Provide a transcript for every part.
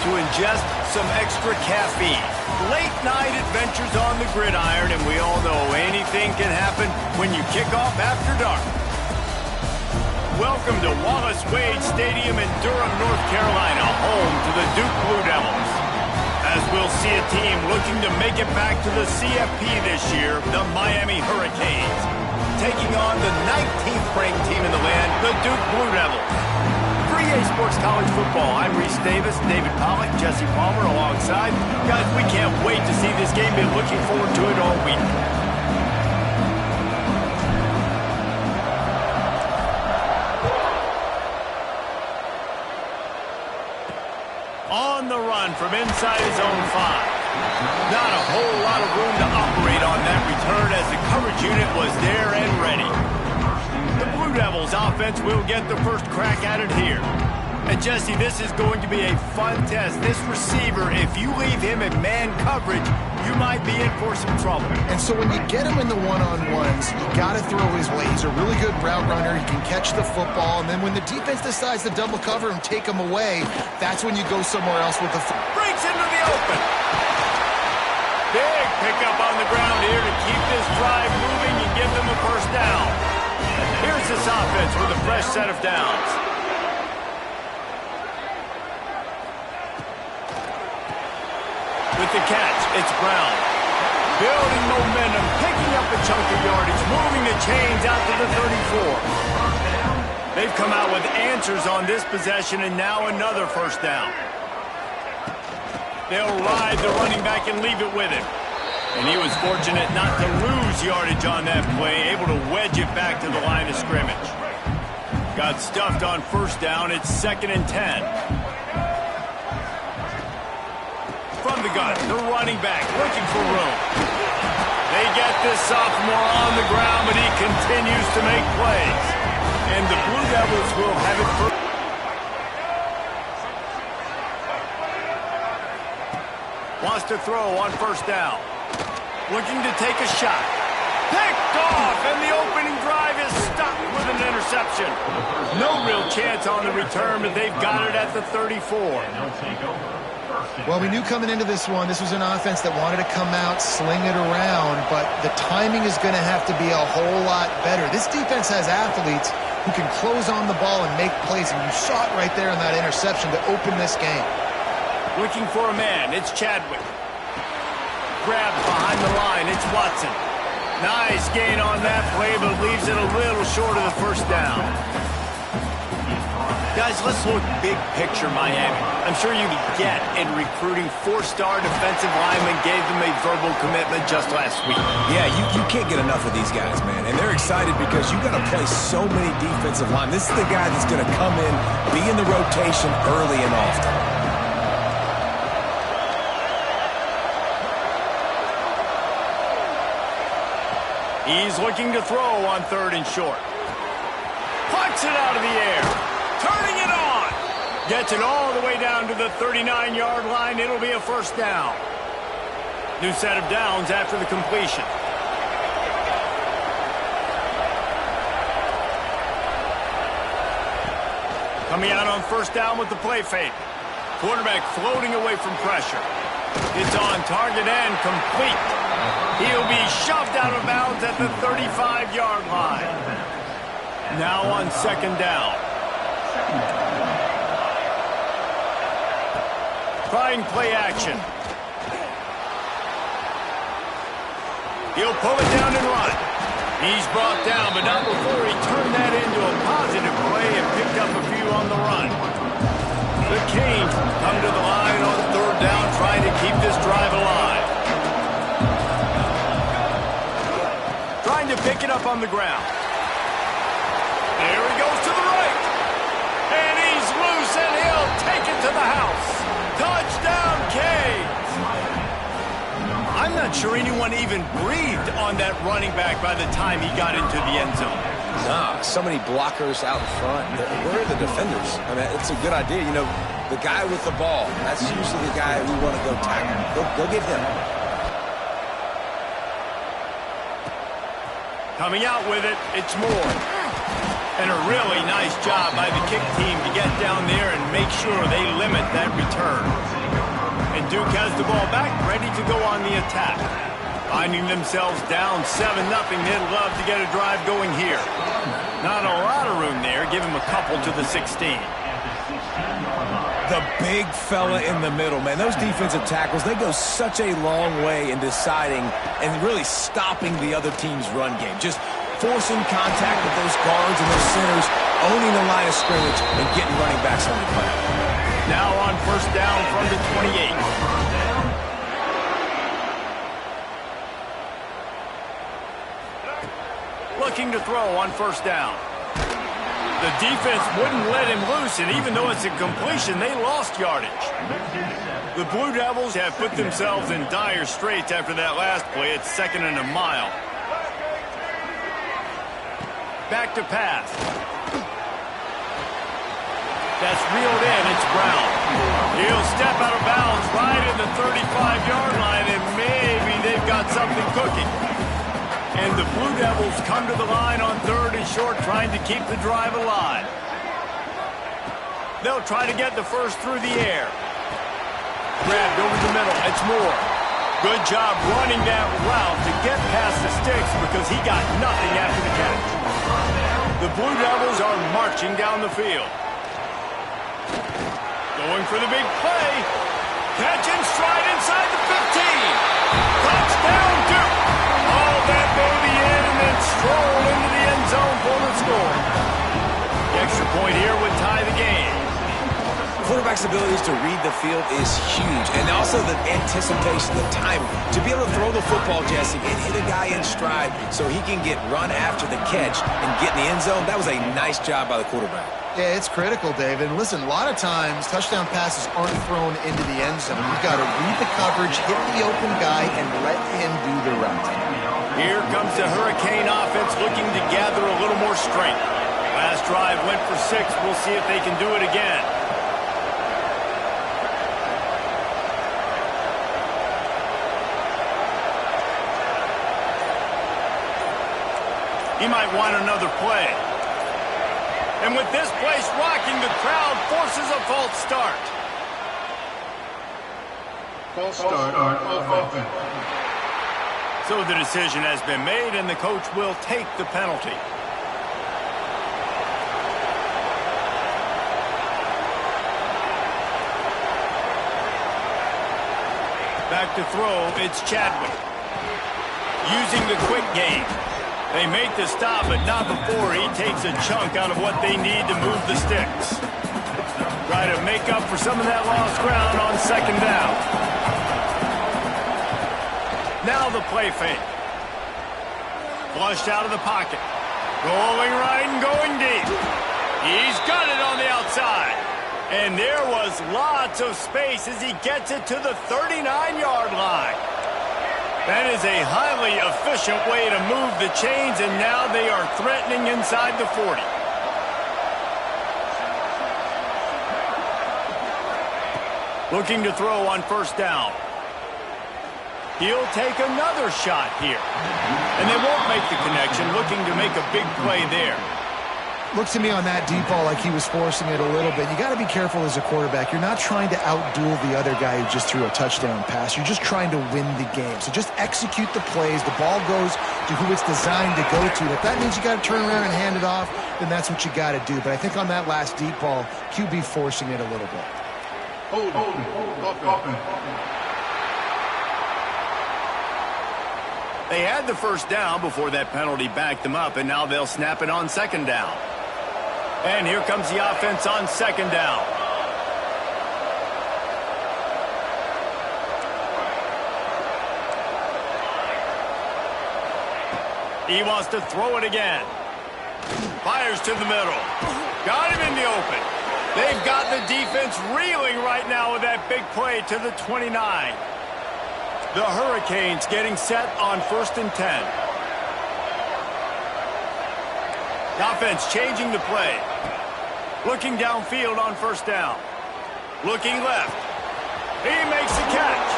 to ingest some extra caffeine. Late night adventures on the gridiron, and we all know anything can happen when you kick off after dark. Welcome to Wallace Wade Stadium in Durham, North Carolina, home to the Duke Blue Devils. As we'll see a team looking to make it back to the CFP this year, the Miami Hurricanes, taking on the 19th ranked team in the land, the Duke Blue Devils. For EA Sports College Football, I'm Reese Davis, David Pollack, Jesse Palmer alongside. Guys, we can't wait to see this game. Been looking forward to it all week. On the run from inside his own 5. Not a whole lot of room to operate on that return as the coverage unit was there and ready. The Blue Devils offense will get the first crack at it here. And Jesse, this is going to be a fun test. This receiver, if you leave him in man coverage, you might be in for some trouble. And so when you get him in the one-on-ones, you got to throw his way. He's a really good route runner. He can catch the football. And then when the defense decides to double cover him, take him away, that's when you go somewhere else with the breaks into the open. Big pickup on the ground here to keep this drive moving and give them a first down. Here's this offense with a fresh set of downs. With the catch, it's Brown. Building momentum, picking up a chunk of yardage, moving the chains out to the 34. They've come out with answers on this possession, and now another first down. They'll ride the running back and leave it with him. And he was fortunate not to lose yardage on that play, able to wedge it back to the line of scrimmage. Got stuffed on first down. It's 2nd and 10. From the gun, the running back looking for room. They get this sophomore on the ground, but he continues to make plays. And the Blue Devils will have it first. Wants to throw on first down. Looking to take a shot. Picked off, and the opening drive is stopped with an interception. No real chance on the return, but they've got it at the 34. Well, we knew coming into this one, this was an offense that wanted to come out, sling it around, but the timing is going to have to be a whole lot better. This defense has athletes who can close on the ball and make plays, and you saw it right there in that interception to open this game. Looking for a man, it's Chadwick. Grabbed behind the line, it's Watson. Nice gain on that play, but leaves it a little short of the first down. Guys, let's look big picture Miami. I'm sure you could get in recruiting 4-star defensive linemen, gave them a verbal commitment just last week. Yeah, you can't get enough of these guys, man. And they're excited because you got to play so many defensive linemen. This is the guy that's going to come in, be in the rotation early and often. He's looking to throw on 3rd and short. Puts it out of the air. Turning it on. Gets it all the way down to the 39-yard line. It'll be a first down. New set of downs after the completion. Coming out on first down with the play fake. Quarterback floating away from pressure. It's on target and complete. He'll be shoved out of bounds at the 35-yard line. Now on 2nd down. Trying play action. He'll pull it down and run. He's brought down, but not before he turned that into a positive play and picked up a few on the run. The Canes come to the line on 3rd down, trying to keep this drive alive. Trying to pick it up on the ground. There he goes to the right. And he's loose, and he'll take it to the house. Touchdown, Canes. I'm not sure anyone even breathed on that running back by the time he got into the end zone. Nah, so many blockers out in front. Where are the defenders? I mean, it's a good idea. You know, the guy with the ball, that's usually the guy we want to go tackle. Go get him. Coming out with it, it's Moore. And a really nice job by the kick team to get down there and make sure they limit that return. on the attack. Finding themselves down 7-0, they'd love to get a drive going here. Not a lot of room there. Give him a couple to the 16. The big fella in the middle, man. Those defensive tackles, they go such a long way in deciding and really stopping the other team's run game. Just forcing contact with those guards and those centers, owning the line of scrimmage, and getting running backs on the play. Now on first down from the 28. Looking to throw on first down. The defense wouldn't let him loose, and even though it's a completion, they lost yardage. The Blue Devils have put themselves in dire straits after that last play. It's 2nd and a mile. Back to pass. That's reeled in. It's Brown. He'll step out of bounds right at the 35-yard line, and maybe they've got something cooking. And the Blue Devils come to the line on 3rd and short, trying to keep the drive alive. They'll try to get the first through the air. Grabbed over the middle. It's Moore. Good job running that route to get past the sticks because he got nothing after the catch. The Blue Devils are marching down the field. Going for the big play. Catch and stride inside the 15. Touchdown, Duke. All that baby in and then stroll into the end zone for the score. The extra point here would tie the game. Quarterback's abilities to read the field is huge, and also the anticipation, the timing. To be able to throw the football, Jesse, and hit a guy in stride so he can get run after the catch and get in the end zone, that was a nice job by the quarterback. Yeah, it's critical, David. And listen, a lot of times touchdown passes aren't thrown into the end zone. You've got to read the coverage, hit the open guy, and let him do the route. Here comes the Hurricane offense looking to gather a little more strength. Last drive went for 6. We'll see if they can do it again. He might want another play. And with this place rocking, the crowd forces a false start. False start on offense. So the decision has been made, and the coach will take the penalty. Back to throw, it's Chadwick. Using the quick game. They make the stop, but not before he takes a chunk out of what they need to move the sticks. Try to make up for some of that lost ground on 2nd down. Now the play fake. Flushed out of the pocket. Going right and going deep. He's got it on the outside. And there was lots of space as he gets it to the 39-yard line. That is a highly efficient way to move the chains, and now they are threatening inside the 40. Looking to throw on first down. He'll take another shot here. And they won't make the connection, looking to make a big play there. Looks to me on that deep ball like he was forcing it a little bit. You got to be careful as a quarterback. You're not trying to outduel the other guy who just threw a touchdown pass. You're just trying to win the game. So just execute the plays. The ball goes to who it's designed to go to. If that means you got to turn around and hand it off, then that's what you got to do. But I think on that last deep ball, QB forcing it a little bit. Hold offense. They had the first down before that penalty backed them up, and now they'll snap it on 2nd down. And here comes the offense on 2nd down. He wants to throw it again. Fires to the middle. Got him in the open. They've got the defense reeling right now with that big play to the 29. The Hurricanes getting set on 1st and 10. The offense changing the play. Looking downfield on first down. Looking left. He makes the catch.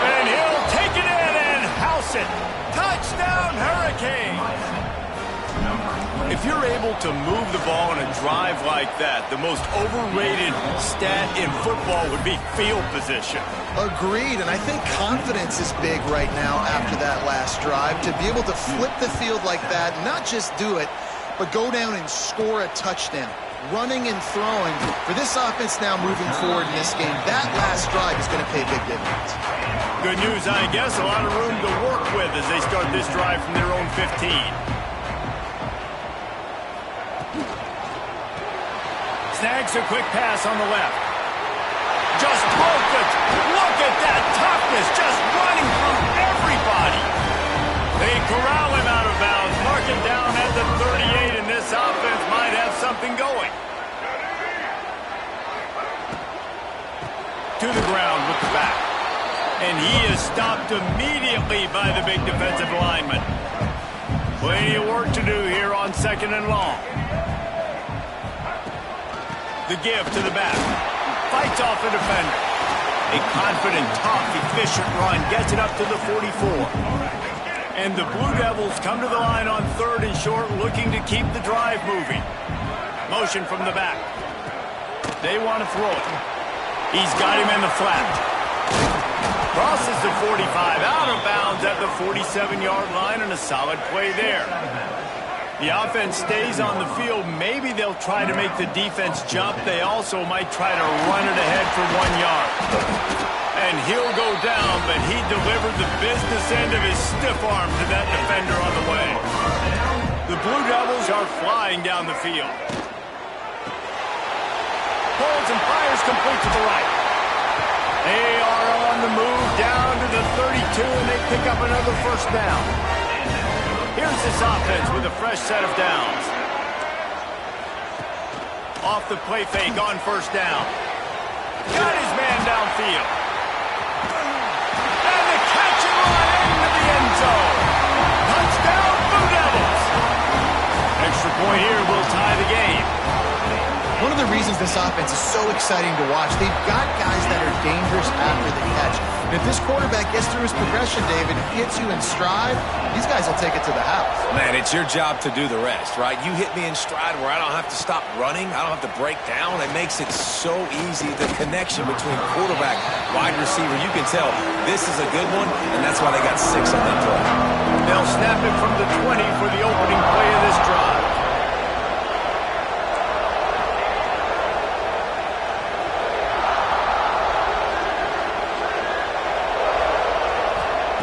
And he'll take it in and house it. Touchdown, Hurricanes. If you're able to move the ball on a drive like that, the most overrated stat in football would be field position. Agreed, and I think confidence is big right now after that last drive. To be able to flip the field like that, not just do it, but go down and score a touchdown. Running and throwing. For this offense now moving forward in this game, that last drive is going to pay big dividends. Good news, I guess. A lot of room to work with as they start this drive from their own 15. Snags a quick pass on the left. Just perfect. Look at that toughness, just running through everybody. They corral him out of bounds, mark it down at the 38, and this offense might have something going. To the ground with the back. And he is stopped immediately by the big defensive lineman. Plenty of work to do here on 2nd and long. The give to the back. Fights off a defender. A confident, tough, efficient run. Gets it up to the 44. And the Blue Devils come to the line on 3rd and short, looking to keep the drive moving. Motion from the back. They want to throw it. He's got him in the flat. Crosses the 45, out of bounds at the 47-yard line, and a solid play there. The offense stays on the field. Maybe they'll try to make the defense jump. They also might try to run it ahead for 1 yard. And he'll go down, but he delivered the business end of his stiff arm to that defender on the way. The Blue Devils are flying down the field. Pulls and fires complete to the right. They are on the move down to the 32, and they pick up another first down. Here's this offense with a fresh set of downs. Off the play fake on first down. Got his man downfield. And the catch and run into the end zone. Touchdown, Blue Devils. Extra point here will tie the game. One of the reasons this offense is so exciting to watch, they've got guys that are dangerous after the catch. And if this quarterback gets through his progression, David, hits you in stride, these guys will take it to the house. Man, it's your job to do the rest, right? You hit me in stride where I don't have to stop running. I don't have to break down. It makes it so easy. The connection between quarterback, wide receiver, you can tell this is a good one, and that's why they got 6 on that play. They'll snap it from the 20 for the opening play of this drive.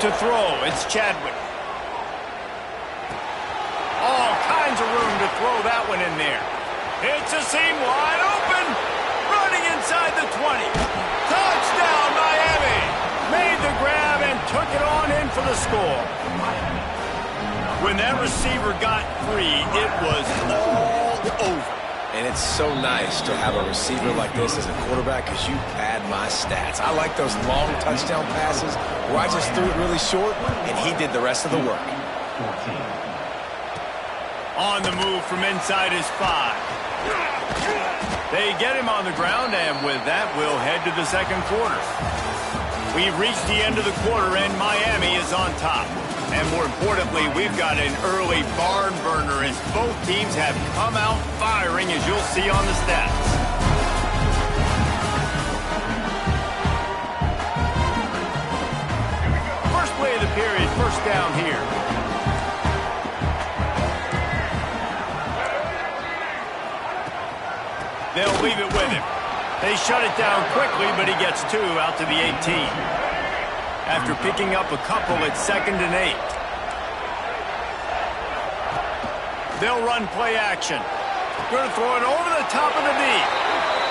To throw, it's Chadwick. All kinds of room to throw that one in there. It's a seam wide open. Running inside the 20. Touchdown, Miami. Made the grab and took it on in for the score. When that receiver got free, it was all over. And it's so nice to have a receiver like this as a quarterback because you pad my stats. I like those long touchdown passes where I just threw it really short and he did the rest of the work. On the move from inside his 5. They get him on the ground, and with that, we'll head to the second quarter. We've reached the end of the quarter, and Miami is on top. And more importantly, we've got an early barn burner as both teams have come out firing, as you'll see on the stats. First play of the period, first down here. They'll leave it with him. They shut it down quickly, but he gets 2 out to the 18. After picking up a couple at 2nd and 8. They'll run play action. Going to throw it over the top of the knee.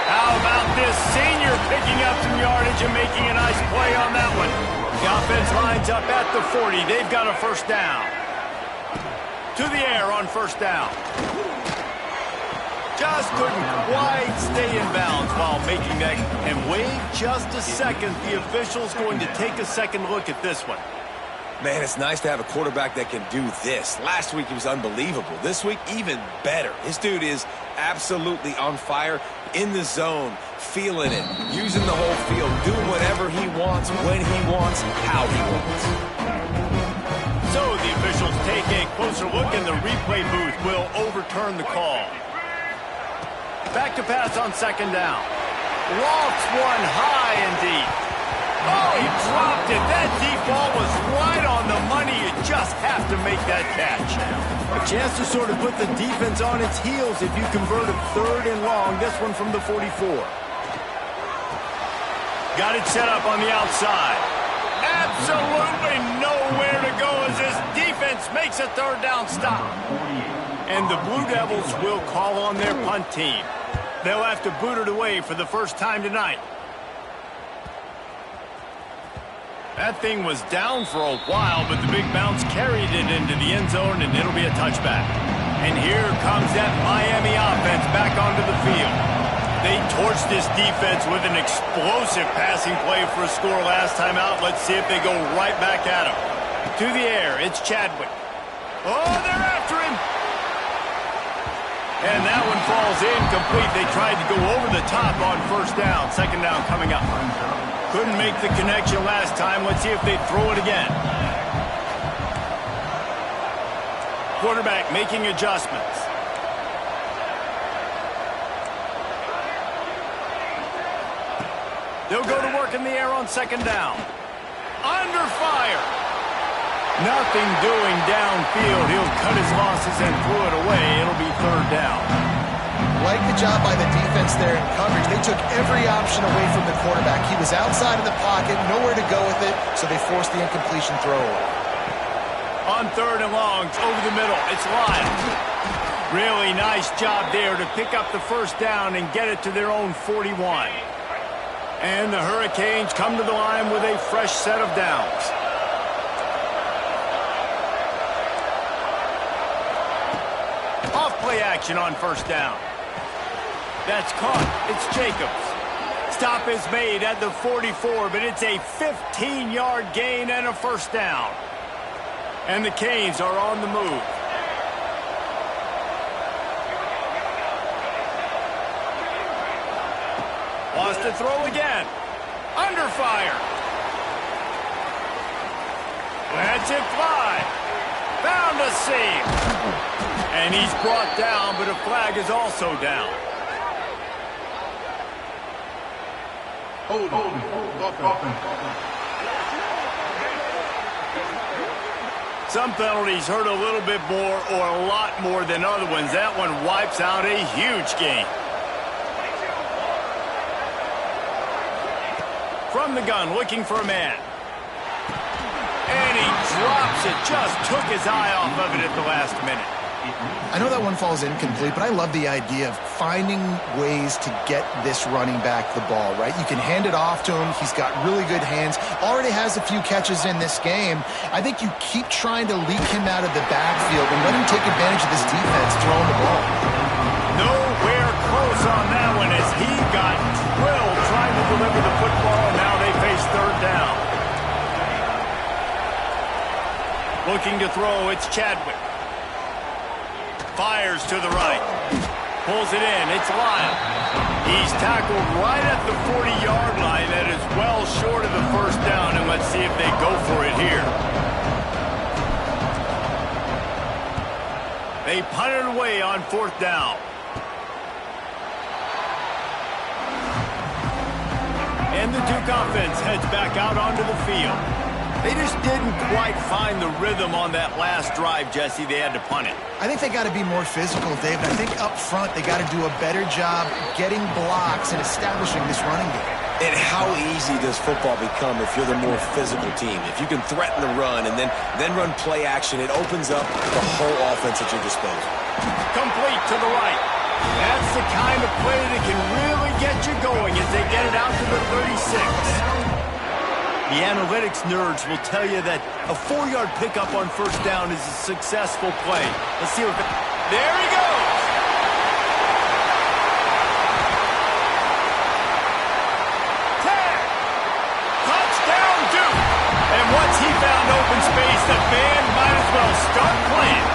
How about this senior picking up some yardage and making a nice play on that one. The offense lines up at the 40. They've got a first down. To the air on first down. Just couldn't quite stay in bounds while making that. And wait just a second. The official's going to take a second look at this one. Man, it's nice to have a quarterback that can do this. Last week, he was unbelievable. This week, even better. This dude is absolutely on fire, in the zone, feeling it, using the whole field, doing whatever he wants, when he wants, how he wants. So the officials take a closer look, and the replay booth will overturn the call. Back to pass on second down. Lofts one high and deep. Oh, he dropped it. That deep ball was right on the money. You just have to make that catch. A chance to sort of put the defense on its heels if you convert a third and long. This one from the 44. Got it set up on the outside. Absolutely nowhere to go as this defense makes a third down stop. And the Blue Devils will call on their punt team. They'll have to boot it away for the first time tonight. That thing was down for a while, but the big bounce carried it into the end zone, and it'll be a touchback. And here comes that Miami offense back onto the field. They torched this defense with an explosive passing play for a score last time out. Let's see if they go right back at him. To the air, it's Chadwick. Oh, they're after him. And that one falls incomplete. They tried to go over the top on first down. Second down coming up. Couldn't make the connection last time. Let's see if they throw it again. Quarterback making adjustments. They'll go to work in the air on second down. Under fire. Nothing doing downfield. He'll cut his losses and throw it away. It'll be third down. Like the job by the defense there in coverage. They took every option away from the quarterback. He was outside of the pocket, nowhere to go with it, so they forced the incompletion throw. On third and long, over the middle, it's Lyles. Really nice job there to pick up the first down and get it to their own 41. And the Hurricanes come to the line with a fresh set of downs. Off play action on first down. That's caught. It's Jacobs. Stop is made at the 44, but it's a 15-yard gain and a first down. And the Canes are on the move. Wants to throw again. Under fire. That's it fly. Found a seam. And he's brought down, but a flag is also down. Hold. Some penalties hurt a little bit more or a lot more than other ones. That one wipes out a huge game. From the gun, looking for a man. And he drops it. Just took his eye off of it at the last minute. I know that one falls incomplete, but I love the idea of finding ways to get this running back the ball, right? You can hand it off to him. He's got really good hands. Already has a few catches in this game. I think you keep trying to leak him out of the backfield and let him take advantage of this defense throwing the ball. Nowhere close on that one as he got drilled trying to deliver the football, and now they face third down. Looking to throw, it's Chadwick. Fires to the right. Pulls it in. It's Lyle. He's tackled right at the 40-yard line. That is well short of the first down, and let's see if they go for it here. They punt it away on fourth down. And the Duke offense heads back out onto the field. They just didn't quite find the rhythm on that last drive, Jesse. They had to punt it. I think they got to be more physical, David. I think up front they got to do a better job getting blocks and establishing this running game. And how easy does football become if you're the more physical team? If you can threaten the run and then run play action, it opens up the whole offense at your disposal. Complete to the right. That's the kind of play that can really get you going as they get it out to the 36. The analytics nerds will tell you that a 4-yard pickup on first down is a successful play. Let's see what... There he goes! Tag! Touchdown, Duke! And once he found open space, the band might as well start playing.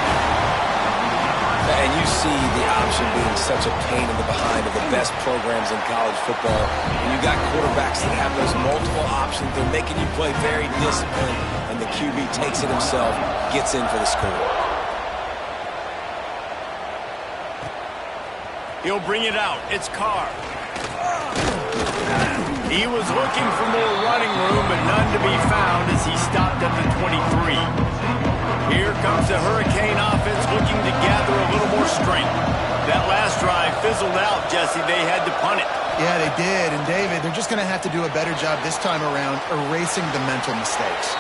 And you see the option being such a pain in the behind of the best programs in college football. And you got quarterbacks that have those multiple options options. They're making you play very disciplined, and the QB takes it himself, gets in for the score. He'll bring it out. It's Carr. He was looking for more running room, but none to be found as he stopped at the 23. Here comes the Hurricane offense looking to gather a little more strength. That last drive fizzled out, Jesse. They had to punt it. Yeah, they did. And, David, they're just going to have to do a better job this time around erasing the mental mistakes.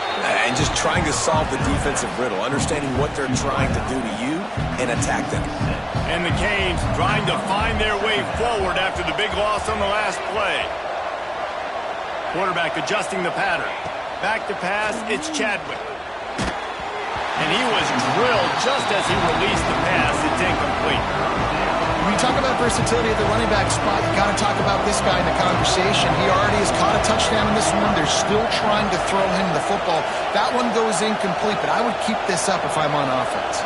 And just trying to solve the defensive riddle, understanding what they're trying to do to you and attack them. And the Canes trying to find their way forward after the big loss on the last play. Quarterback adjusting the pattern. Back to pass, it's Chadwick. And he was drilled just as he released the pass. It's incomplete. When you talk about versatility at the running back spot, you got to talk about this guy in the conversation. He already has caught a touchdown in this one. They're still trying to throw him the football. That one goes incomplete, but I would keep this up if I'm on offense.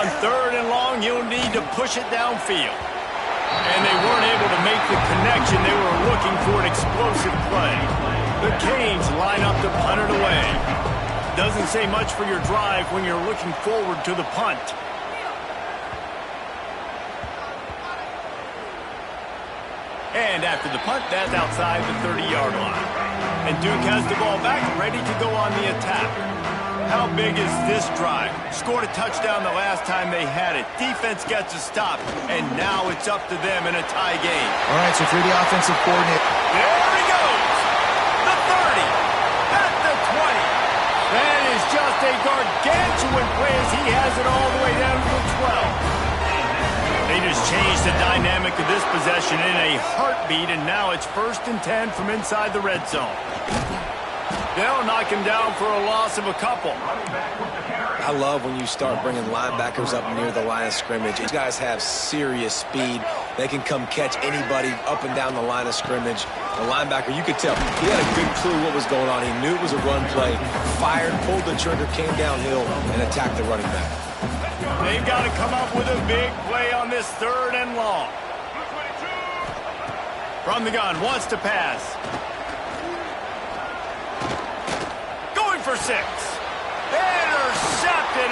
On 3rd and long, you'll need to push it downfield. And they weren't able to make the connection. They were looking for an explosive play. The Canes line up to punt it away. Doesn't say much for your drive when you're looking forward to the punt. And after the punt, that's outside the 30-yard line. And Duke has the ball back, ready to go on the attack. How big is this drive? Scored a touchdown the last time they had it. Defense gets a stop, and now it's up to them in a tie game. All right, so if you're the offensive coordinator. There he goes! The 30, at the 20. That is just a gargantuan play as he has it all the way down to the 12. They just changed the dynamic of this possession in a heartbeat, and now it's 1st and 10 from inside the red zone. They'll knock him down for a loss of a couple. I love when you start bringing linebackers up near the line of scrimmage. These guys have serious speed. They can come catch anybody up and down the line of scrimmage. The linebacker, you could tell, he had a good clue what was going on. He knew it was a run play, fired, pulled the trigger, came downhill, and attacked the running back. They've got to come up with a big play on this 3rd and long. From the gun, wants to pass. Going for 6. Intercepted.